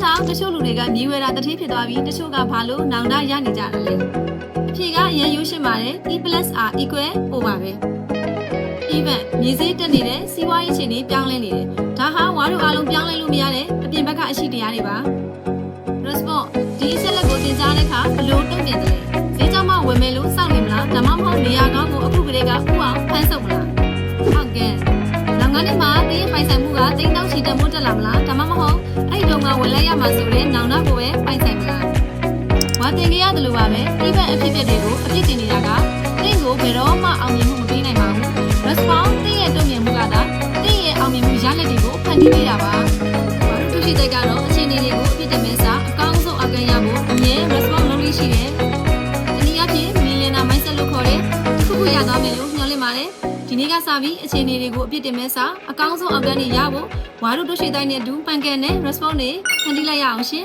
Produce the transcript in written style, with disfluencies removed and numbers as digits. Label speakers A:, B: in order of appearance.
A: ကြောင့်တချို့လူတွေကမြေဝဲတာတတိဖြစ်သွားပြီးတချို့ကဘာလို့နောင်တရနေကြတယ်လဲအဖြေကရန်ရိုးရှင်းပါတယ် E + R = O ပါပဲ even မြေဈေးတက်နေတဲ့စီးပွားရေးအခြေအနေပြောင်းလဲနေတယ်ဒါဟာဝါတို့အားလုံးပြောင်းလဲလို့မရတဲ့အပြင်ဘက်ကအရှိတရားတွေပါ response ဒီအချက်လက်ကိုသင်ကြားတဲ့အခါဘလို့တုံ့ပြန်တယ်ဈေးကြောင့်မှဝယ်မယ်လို့စောင့်နေမလားဒါမှမဟုတ်နေရာကောင်းကိုအခုကလေးကဥအောင်ဖမ်းဆုပ်မလားဟုတ်ကဲ့လုပ်ငန်းတွေမှာတင်းရင်ပိုင်ဆိုင်မှုကတိန်းတောင်းချီတက်မှုတက်လာမလားဒါမှမဟုတ်အဲ့ဒီတော့မှဝင်လိုက်ရမှာဆိုတဲ့နောင်တကိုပဲပိုင်ဆိုင်မလားဝါတင်ကြရတယ်လို့ပါပဲ even အဖြစ်အပျက်တွေကိုအပြစ်တင်နေတာကတင်းကိုဘယ်တော့မှအောင်မြင်မှုမပေးနိုင်ပါဘူး response တင်းရဲ့တုံ့ပြန်မှုကသာတင်းရဲ့အောင်မြင်မှုရလဒ်တွေကိုဖန်တီးပေးတာပါဘာလို့သူရှိတဲ့ကတော့အခြေအနေတွေကိုအပြစ်တင်မဲ့စာအကောင်းဆုံးအကန့်ရဖို့အမြဲ response လုပ်လို့ရှိတယ်ဒီနေ့အဖြစ် millionaire mindset လို့ခေါ်တဲ့တစ်ခုခုရသွားမယ်လို့ညွှန်လင့်ပါတယ်ဒီနေ့ကစပြီးအခြေအနေတွေကိုအပြစ်တင်မဲ့စာအကောင်းဆုံးအကန့်တွေရဖို့ဝါတို့တို့ရှိတိုင်းနဲ့ဒူးပန်ကန်နဲ့ response တွေဖန်တီးလိုက်ရအောင်ရှင်